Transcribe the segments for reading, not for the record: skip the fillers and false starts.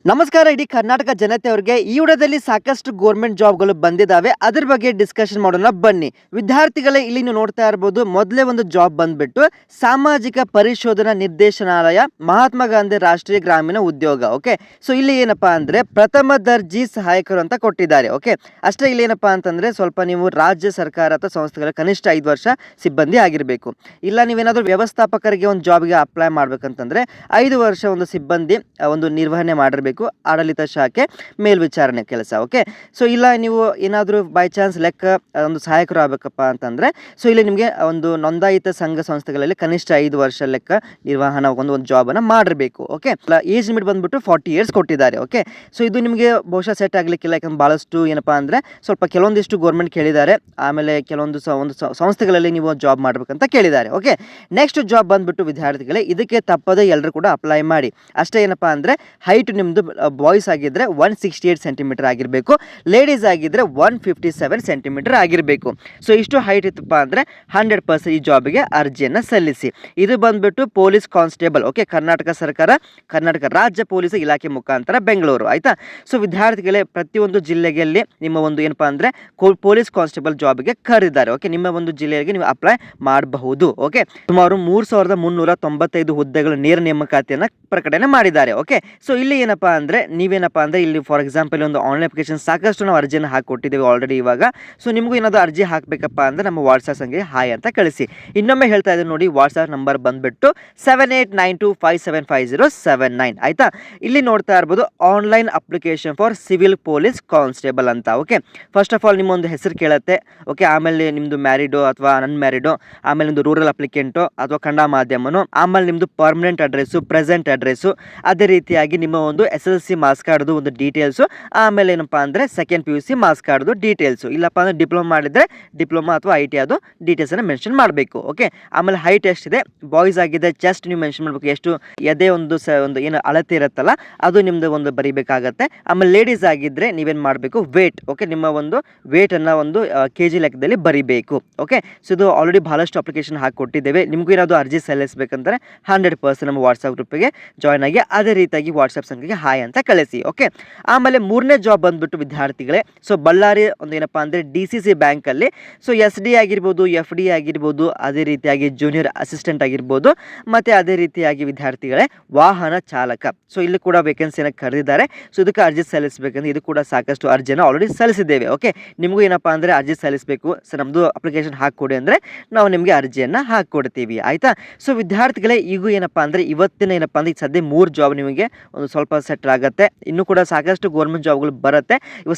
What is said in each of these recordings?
ನಮಸ್ಕಾರ ಇಡೀ ಕರ್ನಾಟಕ ಜನತೆಯವರಿಗೆ ಈ ವಿಡಿಯೋದಲ್ಲಿ ಸಾಕಷ್ಟು ಗೌರ್ಮೆಂಟ್ ಜಾಬ್ಗಳು ಬಂದಿದ್ದಾವೆ. ಅದ್ರ ಬಗ್ಗೆ ಡಿಸ್ಕಷನ್ ಮಾಡೋಣ ಬನ್ನಿ. ವಿದ್ಯಾರ್ಥಿಗಳೇ, ಇಲ್ಲಿ ನೀವು ನೋಡ್ತಾ ಇರಬಹುದು ಮೊದಲೇ ಒಂದು ಜಾಬ್ ಬಂದ್ಬಿಟ್ಟು ಸಾಮಾಜಿಕ ಪರಿಶೋಧನಾ ನಿರ್ದೇಶನಾಲಯ, ಮಹಾತ್ಮ ಗಾಂಧಿ ರಾಷ್ಟ್ರೀಯ ಗ್ರಾಮೀಣ ಉದ್ಯೋಗ. ಓಕೆ, ಸೊ ಇಲ್ಲಿ ಏನಪ್ಪಾ ಅಂದ್ರೆ ಪ್ರಥಮ ದರ್ಜಿ ಸಹಾಯಕರು ಅಂತ ಕೊಟ್ಟಿದ್ದಾರೆ. ಓಕೆ, ಅಷ್ಟೇ. ಇಲ್ಲಿ ಏನಪ್ಪಾ ಅಂತಂದ್ರೆ ಸ್ವಲ್ಪ ನೀವು ರಾಜ್ಯ ಸರ್ಕಾರ ಅಥವಾ ಸಂಸ್ಥೆಗಳ ಕನಿಷ್ಠ 5 ವರ್ಷ ಸಿಬ್ಬಂದಿ ಆಗಿರಬೇಕು. ಇಲ್ಲ ನೀವೇನಾದ್ರೂ ವ್ಯವಸ್ಥಾಪಕರಿಗೆ ಒಂದು ಜಾಬ್ಗೆ ಅಪ್ಲೈ ಮಾಡ್ಬೇಕಂತಂದ್ರೆ 5 ವರ್ಷ ಒಂದು ಸಿಬ್ಬಂದಿ ಒಂದು ನಿರ್ವಹಣೆ ಮಾಡಿರಬೇಕು, ಆಡಳಿತ ಶಾಖೆ ಮೇಲ್ವಿಚಾರಣೆ ಕೆಲಸ. ಓಕೆ, ಸೊ ಇಲ್ಲ ನೀವು ಏನಾದರೂ ಬೈ ಚಾನ್ಸ್ ಲೆಕ್ಕ ಒಂದು ಸಹಾಯಕರು ಆಗಬೇಕಪ್ಪ ಅಂತಂದ್ರೆ ಸೊ ಇಲ್ಲಿ ನಿಮಗೆ ಒಂದು ನೋಂದಾಯಿತ ಸಂಘ ಸಂಸ್ಥೆಗಳಲ್ಲಿ ಕನಿಷ್ಠ 5 ವರ್ಷ ಲೆಕ್ಕ ನಿರ್ವಹಣಾ ಒಂದು ಜಾಬನ್ನು ಮಾಡಿರಬೇಕು. ಓಕೆ, ಏಜ್ ಲಿಮಿಟ್ ಬಂದ್ಬಿಟ್ಟು 40 ಇಯರ್ಸ್ ಕೊಟ್ಟಿದ್ದಾರೆ. ಓಕೆ, ಸೊ ಇದು ನಿಮಗೆ ಬಹುಶಃ ಸೆಟ್ ಆಗಲಿಕ್ಕಿಲ್ಲ, ಯಾಕಂದ್ರೆ ಭಾಳಷ್ಟು ಏನಪ್ಪಾ ಅಂದರೆ ಸ್ವಲ್ಪ ಕೆಲವೊಂದಿಷ್ಟು ಗೌರ್ಮೆಂಟ್ ಕೇಳಿದ್ದಾರೆ, ಆಮೇಲೆ ಕೆಲವೊಂದು ಸಂಸ್ಥೆಗಳಲ್ಲಿ ನೀವು ಜಾಬ್ ಮಾಡಬೇಕಂತ ಕೇಳಿದ್ದಾರೆ. ಓಕೆ, ನೆಕ್ಸ್ಟ್ ಜಾಬ್ ಬಂದ್ಬಿಟ್ಟು ವಿದ್ಯಾರ್ಥಿಗಳೇ, ಇದಕ್ಕೆ ತಪ್ಪದೆ ಎಲ್ಲರೂ ಕೂಡ ಅಪ್ಲೈ ಮಾಡಿ. ಅಷ್ಟೇ. ಏನಪ್ಪಾ ಅಂದರೆ ಹೈಟ್ ನಿಮ್ಮದು ಬಾಯ್ಸ್ ಆಗಿದ್ರೆ 168 ಸೆಂಟಿಮೀಟರ್ ಆಗಿರಬೇಕು, ಲೇಡೀಸ್ ಆಗಿದ್ರೆ 157 ಸೆಂಟಿಮೀಟರ್ ಆಗಿರಬೇಕು. ಸೊ ಇಷ್ಟು ಹೈಟ್ ಇತ್ತಪ್ಪ ಅಂದರೆ 100% ಈ ಜಾಬ್ಗೆ ಅರ್ಜಿಯನ್ನು ಸಲ್ಲಿಸಿ. ಇದು ಬಂದ್ಬಿಟ್ಟು ಪೊಲೀಸ್ ಕಾನ್ಸ್ಟೇಬಲ್. ಓಕೆ, ಕರ್ನಾಟಕ ಸರ್ಕಾರ, ಕರ್ನಾಟಕ ರಾಜ್ಯ ಪೊಲೀಸ್ ಇಲಾಖೆ ಮುಖಾಂತರ ಬೆಂಗಳೂರು. ಆಯ್ತಾ? ಸೊ ವಿದ್ಯಾರ್ಥಿಗಳೇ, ಪ್ರತಿಯೊಂದು ಜಿಲ್ಲೆಯಲ್ಲಿ ನಿಮ್ಮ ಒಂದು ಏನಪ್ಪಾ ಅಂದರೆ ಪೊಲೀಸ್ ಕಾನ್ಸ್ಟೇಬಲ್ ಜಾಬ್ಗೆ ಕರೆದಿದ್ದಾರೆ. ಓಕೆ, ನಿಮ್ಮ ಒಂದು ಜಿಲ್ಲೆಗೆ ನೀವು ಅಪ್ಲೈ ಮಾಡಬಹುದು. ಓಕೆ, ಸುಮಾರು 3395 ಹುದ್ದೆಗಳು ನೇರ ನೇಮಕಾತಿಯನ್ನು ಪ್ರಕಟಣೆ ಮಾಡಿದ್ದಾರೆ. ಓಕೆ, ಸೊ ಇಲ್ಲಿ ಏನಪ್ಪಾ ಅಂದ್ರೆ ನೀವೇನಪ್ಪಾ ಅಂದ್ರೆ ಇಲ್ಲಿ ಫಾರ್ ಎಕ್ಸಾಂಪಲ್ ಒಂದು ಆನ್ಲೈನ್ ಅಪ್ಲಿಕೇಶನ್ ಸಾಕಷ್ಟು ನಾವು ಅರ್ಜಿಯನ್ನು ಹಾಕಿಕೊಟ್ಟಿದ್ದೇವೆ ಆಲ್ರೆಡಿ. ಇವಾಗ ಸೊ ನಿಮಗೂ ಏನಾದರೂ ಅರ್ಜಿ ಹಾಕಬೇಕಪ್ಪ ಅಂದ್ರೆ ನಮ್ಮ ವಾಟ್ಸ್ಆಪ್ ಸಂಖ್ಯೆ ಹಾಯ್ ಅಂತ ಕಳಿಸಿ. ಇನ್ನೊಮ್ಮೆ ಹೇಳ್ತಾ ಇದ್ದೀನಿ ನೋಡಿ, ವಾಟ್ಸ್ಆಪ್ ನಂಬರ್ ಬಂದ್ಬಿಟ್ಟು 7892575079. ಆಯ್ತಾ? ಇಲ್ಲಿ ನೋಡ್ತಾ ಇರ್ಬೋದು online application for civil police constable ಅಂತ. ಓಕೆ, ಫಸ್ಟ್ ಆಫ್ ಆಲ್ ನಿಮ್ಮ ಒಂದು ಹೆಸರು ಕೇಳುತ್ತೆ. ಓಕೆ, ಆಮೇಲೆ ನಿಮ್ಮದು ಮ್ಯಾರಿಡೋ ಅಥವಾ ಅನ್ಮ್ಯಾರಿಡೋ, ಆಮೇಲೆ ನಿಮ್ಮದು ರೂರಲ್ ಅಪ್ಲಿಕೆಂಟು ಅಥವಾ ಕನ್ನಡ ಮಾಧ್ಯಮನು, ಆಮೇಲೆ ನಿಮ್ಮದು ಪರ್ಮನೆಂಟ್ ಅಡ್ರೆಸ್ಸು, ಪ್ರೆಸೆಂಟ್ ಅಡ್ರೆಸ್ಸು, ಅದೇ ರೀತಿಯಾಗಿ ನಿಮ್ಮ ಒಂದು SSLC ಮಾರ್ಕ್ಸ್ ಕಾರ್ಡ್ದು ಒಂದು ಡೀಟೇಲ್ಸು, ಆಮೇಲೆ ಏನಪ್ಪ ಅಂದರೆ ಸೆಕೆಂಡ್ PUC ಮಾರ್ಕ್ಸ್ ಕಾರ್ಡ್ದು ಡೀಟೇಲ್ಸು, ಇಲ್ಲಪ್ಪ ಅಂದರೆ ಡಿಪ್ಲೊಮಾ ಮಾಡಿದರೆ ಡಿಪ್ಲೊಮಾ ಅಥವಾ IT ಅದು ಡೀಟೇಲ್ಸನ್ನು ಮೆನ್ಷನ್ ಮಾಡಬೇಕು. ಓಕೆ, ಆಮೇಲೆ ಹೈಟ್ ಎಷ್ಟಿದೆ, ಬಾಯ್ಸ್ ಆಗಿದೆ ಚೆಸ್ಟ್ ನೀವು ಮೆನ್ಷನ್ ಮಾಡಬೇಕು, ಎಷ್ಟು ಎದೆ ಒಂದು ಏನು ಅಳತೆ ಇರುತ್ತಲ್ಲ ಅದು ನಿಮ್ಮದು ಒಂದು ಬರೀಬೇಕಾಗತ್ತೆ. ಆಮೇಲೆ ಲೇಡೀಸ್ ಆಗಿದ್ದರೆ ನೀವೇನು ಮಾಡಬೇಕು, ವೇಟ್. ಓಕೆ, ನಿಮ್ಮ ಒಂದು ವೇಟನ್ನು ಒಂದು KG ಲೆಕ್ಕದಲ್ಲಿ ಬರೀಬೇಕು. ಓಕೆ, ಸೊ ಇದು ಆಲ್ರೆಡಿ ಬಹಳಷ್ಟು ಅಪ್ಲಿಕೇಶನ್ ಹಾಕಿಕೊಟ್ಟಿದ್ದೇವೆ. ನಿಮಗೂ ಏನಾದರೂ ಅರ್ಜಿ ಸಲ್ಲಿಸಬೇಕಂದ್ರೆ 100% ನಮ್ಮ ವಾಟ್ಸಪ್ ಗ್ರೂಪಿಗೆ ಜಾಯ್ನ್ ಆಗಿ ಅದೇ ರೀತಿಯಾಗಿ ವಾಟ್ಸಪ್ ಸಂಖ್ಯೆಗೆ ಹಾಯ್ ಅಂತ ಕಳಿಸಿ. ಓಕೆ, ಆಮೇಲೆ ಮೂರನೇ ಜಾಬ್ ಬಂದ್ಬಿಟ್ಟು ವಿದ್ಯಾರ್ಥಿಗಳೇ, ಸೊ ಬಳ್ಳಾರಿ ಒಂದು ಏನಪ್ಪ ಅಂದರೆ DCC ಬ್ಯಾಂಕಲ್ಲಿ ಸೊ SD ಆಗಿರ್ಬೋದು, FD ಆಗಿರ್ಬೋದು, ಅದೇ ರೀತಿಯಾಗಿ ಜೂನಿಯರ್ ಅಸಿಸ್ಟೆಂಟ್ ಆಗಿರ್ಬೋದು, ಮತ್ತು ಅದೇ ರೀತಿಯಾಗಿ ವಿದ್ಯಾರ್ಥಿಗಳೇ ವಾಹನ ಚಾಲಕ. ಸೊ ಇಲ್ಲಿ ಕೂಡ ವೇಕೆನ್ಸಿಯನ್ನು ಕರೆದಿದ್ದಾರೆ. ಸೊ ಇದಕ್ಕೆ ಅರ್ಜಿ ಸಲ್ಲಿಸಬೇಕಂದ್ರೆ ಇದು ಕೂಡ ಸಾಕಷ್ಟು ಅರ್ಜಿಯನ್ನು ಆಲ್ರೆಡಿ ಸಲ್ಲಿಸಿದ್ದೇವೆ. ಓಕೆ, ನಿಮಗೂ ಏನಪ್ಪ ಅಂದರೆ ಅರ್ಜಿ ಸಲ್ಲಿಸಬೇಕು, ಸೊ ನಮ್ಮದು ಅಪ್ಲಿಕೇಶನ್ ಹಾಕಿಕೊಡಿ ಅಂದರೆ ನಾವು ನಿಮಗೆ ಅರ್ಜಿಯನ್ನು ಹಾಕಿಕೊಡ್ತೀವಿ. ಆಯಿತಾ? ಸೊ ವಿದ್ಯಾರ್ಥಿಗಳೇ, ಈಗ ಏನಪ್ಪ ಅಂದರೆ ಇವತ್ತಿನ ಏನಪ್ಪ ಅಂದರೆ ಈಗ ಸದ್ಯ 3 ಜಾಬ್ ನಿಮಗೆ ಒಂದು ಸ್ವಲ್ಪ ಸೆಟ್ಲ್ ಆಗುತ್ತೆ. ಇನ್ನೂ ಕೂಡ ಸಾಕಷ್ಟು ಗೌರ್ಮೆಂಟ್ ಜಾಬ್ಗಳು ಬರುತ್ತೆ. ಇವಾಗ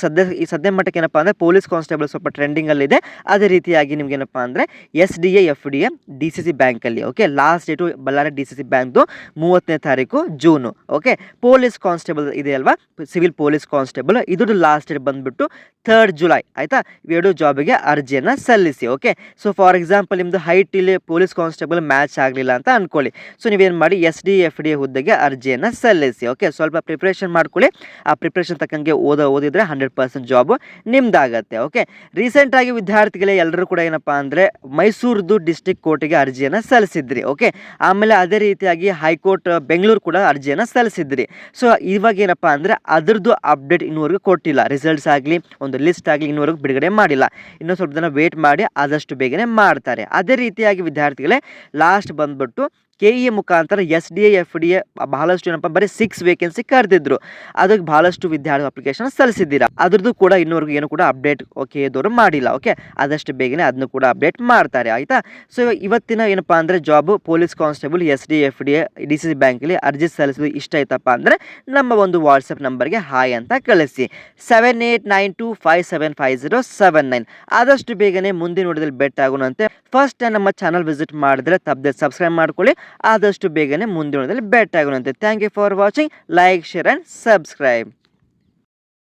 ಸದ್ಯ ಮಟ್ಟಕ್ಕೆ ಏನಪ್ಪ ಅಂದರೆ ಪೊಲೀಸ್ ಕಾನ್ಸ್ಟೇಬಲ್ ಸ್ವಲ್ಪ ಟ್ರೆಂಡಿಂಗಲ್ಲಿದೆ. ಅದೇ ರೀತಿಯಾಗಿ ನಿಮ್ಗೆ ಏನಪ್ಪ ಅಂದರೆ SDA FDA DCC ಬ್ಯಾಂಕಲ್ಲಿ. Okay, last date Ballari DCC ಬ್ಯಾಂಕ್ದು 30ನೇ ತಾರೀಕು ಜೂನು. ಓಕೆ, ಪೊಲೀಸ್ ಕಾನ್ಸ್ಟೇಬಲ್ ಇದೆ ಅಲ್ವಾ, ಸಿವಿಲ್ ಪೊಲೀಸ್ ಕಾನ್ಸ್ಟೇಬಲ್, ಇದ್ರದ್ದು ಲಾಸ್ಟ್ ಡೇಟ್ ಬಂದುಬಿಟ್ಟು 3rd ಜುಲೈ. ಆಯಿತಾ? ಇವೆರಡು ಜಾಬಿಗೆ ಅರ್ಜಿಯನ್ನು ಸಲ್ಲಿಸಿ. ಓಕೆ, ಸೊ ಫಾರ್ ಎಕ್ಸಾಂಪಲ್ ನಿಮ್ಮದು ಹೈಟ್ ಇಲ್ಲಿ ಪೊಲೀಸ್ ಕಾನ್ಸ್ಟೇಬಲ್ ಮ್ಯಾಚ್ ಆಗಲಿಲ್ಲ ಅಂತ ಅಂದ್ಕೊಳ್ಳಿ. ಸೊ ನೀವೇನು ಮಾಡಿ SDA FDA ಹುದ್ದೆಗೆ ಅರ್ಜಿಯನ್ನು ಸಲ್ಲಿಸಿ. ಓಕೆ, ಸ್ವಲ್ಪ ಪ್ರಿಪ್ರೇಷನ್ ಮಾಡ್ಕೊಳ್ಳಿ. ಆ ಪ್ರಿಪ್ರೇಷನ್ ತಕ್ಕಂಗೆ ಓದಿದ್ರೆ 100% ಜಾಬ್ ನಿಮ್ದಾಗತ್ತೆ. ಓಕೆ, ರೀಸೆಂಟಾಗಿ ವಿದ್ಯಾರ್ಥಿಗಳೇ ಎಲ್ಲರೂ ಕೂಡ ಏನಪ್ಪ ಅಂದರೆ ಮೈಸೂರದು ಡಿಸ್ಟ್ರಿಕ್ಟ್ ಕೋರ್ಟಿಗೆ ಅರ್ಜಿಯನ್ನು ಸಲ್ಲಿಸಿದ್ರಿ. ಓಕೆ, ಆಮೇಲೆ ಅದೇ ರೀತಿಯಾಗಿ ಹೈಕೋರ್ಟ್ ಬೆಂಗಳೂರು ಕೂಡ ಅರ್ಜಿಯನ್ನು ಸಲ್ಲಿಸಿದ್ರಿ. ಸೊ ಇವಾಗ ಏನಪ್ಪ ಅಂದರೆ ಅದರದ್ದು ಅಪ್ಡೇಟ್ ಇನ್ನೂವರೆಗೂ ಕೊಟ್ಟಿಲ್ಲ. ರಿಸಲ್ಟ್ಸ್ ಆಗಲಿ ಒಂದು ಲಿಸ್ಟ್ ಆಗಲಿ ಇನ್ನೂವರೆಗೂ ಬಿಡುಗಡೆ ಮಾಡಿಲ್ಲ. ಇನ್ನೂ ಸ್ವಲ್ಪ ದಿನ ವೇಟ್ ಮಾಡಿ ಆದಷ್ಟು ಬೇಗನೆ ಮಾಡ್ತಾರೆ. ಅದೇ ರೀತಿಯಾಗಿ ವಿದ್ಯಾರ್ಥಿಗಳೇ ಲಾಸ್ಟ್ ಬಂದ್ಬಿಟ್ಟು KE ಮುಖಾಂತರ SDA FDA ಬಹಳಷ್ಟು ಏನಪ್ಪ ಬರೀ 6 ವೇಕೆನ್ಸಿ ಕರೆದಿದ್ರು. ಅದಕ್ಕೆ ಬಹಳಷ್ಟು ವಿದ್ಯಾರ್ಥಿ ಅಪ್ಲಿಕೇಶನ್ ಸಲ್ಲಿಸಿದ್ದೀರಾ. ಅದ್ರದ್ದು ಕೂಡ ಇನ್ನೂವರೆಗೂ ಏನು ಕೂಡ ಅಪ್ಡೇಟ್ KEದವರು ಮಾಡಿಲ್ಲ. ಓಕೆ, ಆದಷ್ಟು ಬೇಗನೆ ಅದನ್ನು ಕೂಡ ಅಪ್ಡೇಟ್ ಮಾಡ್ತಾರೆ. ಆಯಿತಾ? ಸೊ ಇವತ್ತಿನ ಏನಪ್ಪ ಅಂದರೆ job police constable SDA FDA DCC ಬ್ಯಾಂಕಲ್ಲಿ ಅರ್ಜಿ ಸಲ್ಲಿಸೋದು ಇಷ್ಟ ಆಯ್ತಪ್ಪ ಅಂದರೆ ನಮ್ಮ ಒಂದು ವಾಟ್ಸಪ್ ನಂಬರ್ಗೆ ಹಾಯ್ ಅಂತ ಕಳಿಸಿ. 7892575079. ಆದಷ್ಟು ಬೇಗನೆ ಮುಂದಿನ ವಿಡಿಯೋದಲ್ಲಿ ಬೆಟ್ ಆಗೋಣಂತೆ. ಫಸ್ಟ್ ನಮ್ಮ ಚಾನಲ್ ವಿಸಿಟ್ ಮಾಡಿದ್ರೆ ತಪ್ಪದೆ ಸಬ್ಸ್ಕ್ರೈಬ್ ಮಾಡ್ಕೊಳ್ಳಿ. ಆದಷ್ಟು ಬೇಗನೆ ಮುಂದಿನದಲ್ಲಿ ಭೇಟಿ ಆಗೋಣಂತೆ. Thank you for watching. Like, share and subscribe.